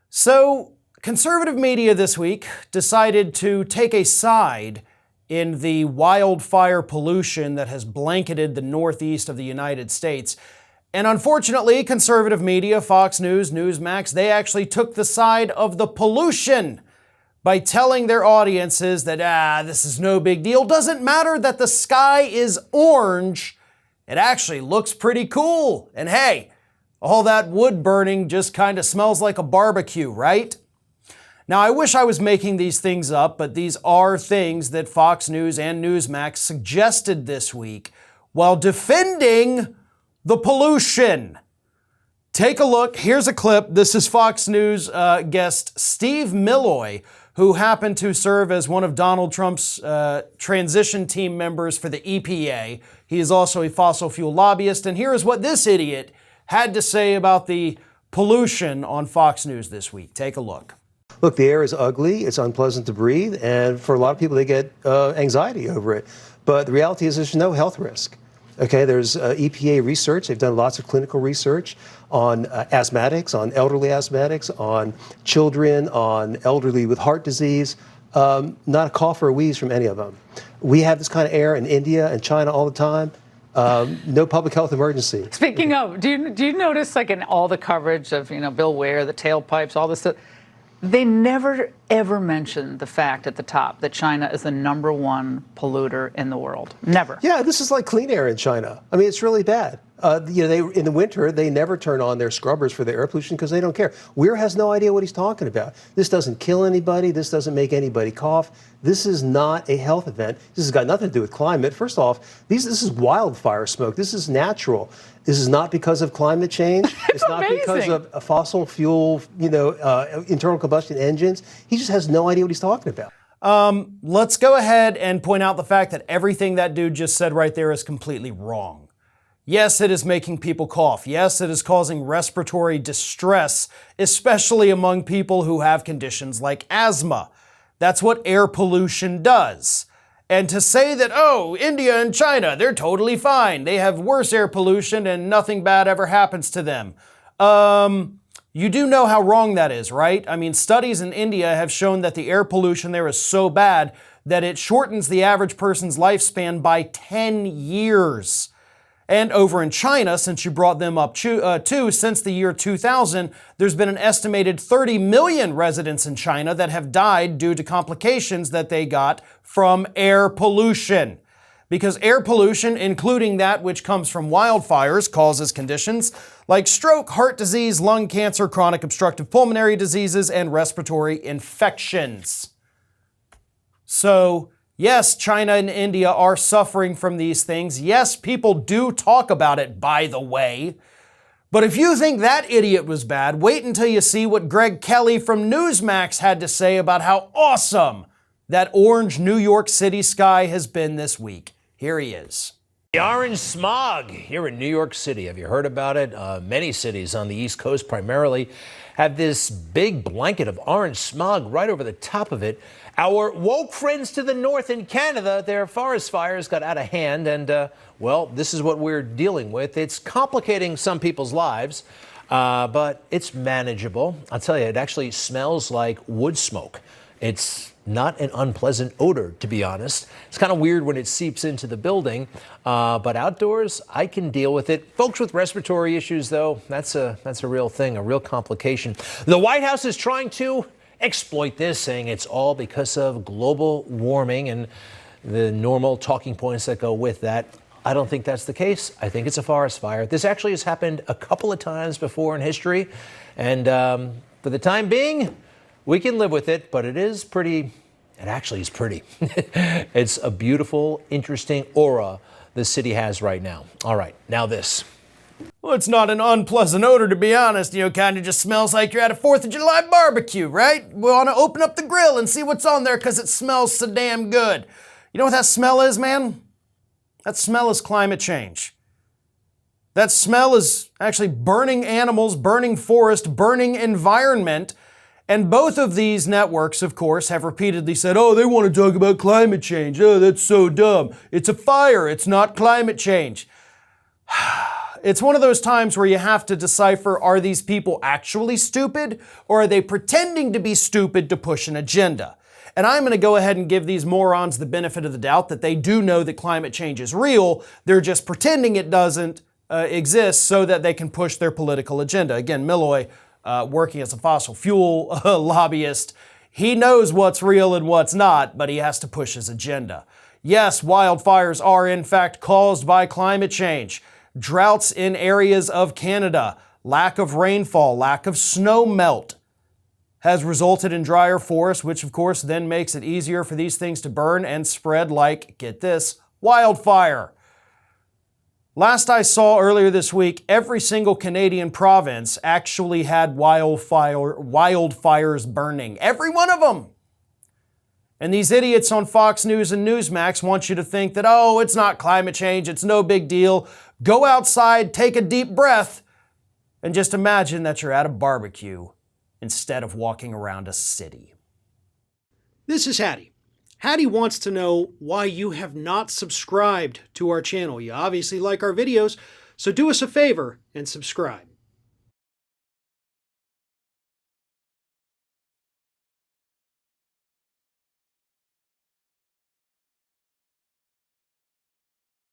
So, conservative media this week decided to take a side in the wildfire pollution that has blanketed the northeast of the United States. And unfortunately, conservative media, Fox News, Newsmax, they actually took the side of the pollution by telling their audiences that, this is no big deal. Doesn't matter that the sky is orange. It actually looks pretty cool. And hey, all that wood burning just kind of smells like a barbecue, right? Now, I wish I was making these things up, but these are things that Fox News and Newsmax suggested this week while defending the pollution. Take a look. Here's a clip. This is Fox News guest Steve Milloy, who happened to serve as one of Donald Trump's transition team members for the EPA. He is also a fossil fuel lobbyist. And here is what this idiot had to say about the pollution on Fox News this week. Take a look. Look, the air is ugly, it's unpleasant to breathe, and for a lot of people, they get anxiety over it. But the reality is there's no health risk. Okay, there's EPA research. They've done lots of clinical research on asthmatics, on elderly asthmatics, on children, on elderly with heart disease. Not a cough or a wheeze from any of them. We have this kind of air in India and China all the time. No public health emergency. Speaking of, do you notice, like, in all the coverage of, Bill Ware, the tailpipes, all this stuff, they never ever mention the fact at the top that China is the #1 polluter in the world. Never. Yeah, this is like clean air in China. I mean, it's really bad. They in the winter, they never turn on their scrubbers for the air pollution because they don't care. Weir has no idea what he's talking about. This doesn't kill anybody. This doesn't make anybody cough. This is not a health event. This has got nothing to do with climate. First off, this is wildfire smoke. This is natural. This is not because of climate change. It's not because of fossil fuel, internal combustion engines. He just has no idea what he's talking about. Let's go ahead and point out the fact that everything that dude just said right there is completely wrong. Yes, it is making people cough. Yes, it is causing respiratory distress, especially among people who have conditions like asthma. That's what air pollution does. And to say that, India and China, they're totally fine. They have worse air pollution and nothing bad ever happens to them. You do know how wrong that is, right? I mean, studies in India have shown that the air pollution there is so bad that it shortens the average person's lifespan by 10 years. And over in China, since you brought them up too, since the year 2000, there's been an estimated 30 million residents in China that have died due to complications that they got from air pollution. Because air pollution, including that which comes from wildfires, causes conditions like stroke, heart disease, lung cancer, chronic obstructive pulmonary diseases, and respiratory infections. So, yes, China and India are suffering from these things. Yes, people do talk about it, by the way. But if you think that idiot was bad, wait until you see what Greg Kelly from Newsmax had to say about how awesome that orange New York City sky has been this week. Here he is. The orange smog here in New York City. Have you heard about it? Many cities on the East Coast primarily have this big blanket of orange smog right over the top of it. Our woke friends to the north in Canada, their forest fires got out of hand, and, this is what we're dealing with. It's complicating some people's lives, but it's manageable. I'll tell you, it actually smells like wood smoke. It's not an unpleasant odor, to be honest. It's kind of weird when it seeps into the building, but outdoors, I can deal with it. Folks with respiratory issues, though, that's a real thing, a real complication. The White House is trying to exploit this, saying it's all because of global warming and the normal talking points that go with that. I don't think that's the case. I think it's a forest fire. This actually has happened a couple of times before in history, and for the time being, we can live with it, but it is pretty. It actually is pretty. It's a beautiful, interesting aura the city has right now. All right, now this. Well, it's not an unpleasant odor, to be honest. Kind of just smells like you're at a 4th of July barbecue, right? We want to open up the grill and see what's on there because it smells so damn good. You know what that smell is, man? That smell is climate change. That smell is actually burning animals, burning forest, burning environment. And both of these networks, of course, have repeatedly said, they want to talk about climate change. Oh, that's so dumb. It's a fire. It's not climate change. It's one of those times where you have to decipher, are these people actually stupid, or are they pretending to be stupid to push an agenda? And I'm going to go ahead and give these morons the benefit of the doubt that they do know that climate change is real. They're just pretending it doesn't exist so that they can push their political agenda. Again, Milloy, working as a fossil fuel lobbyist, he knows what's real and what's not, but he has to push his agenda. Yes, wildfires are in fact caused by climate change. Droughts in areas of Canada, lack of rainfall, lack of snow melt has resulted in drier forests, which of course then makes it easier for these things to burn and spread like, get this, wildfire. Last I saw earlier this week, every single Canadian province actually had wildfires burning. Every one of them. And these idiots on Fox News and Newsmax want you to think that, oh, it's not climate change, it's no big deal. Go outside, take a deep breath, and just imagine that you're at a barbecue instead of walking around a city. This is Hattie. Hattie wants to know why you have not subscribed to our channel. You obviously like our videos, so do us a favor and subscribe.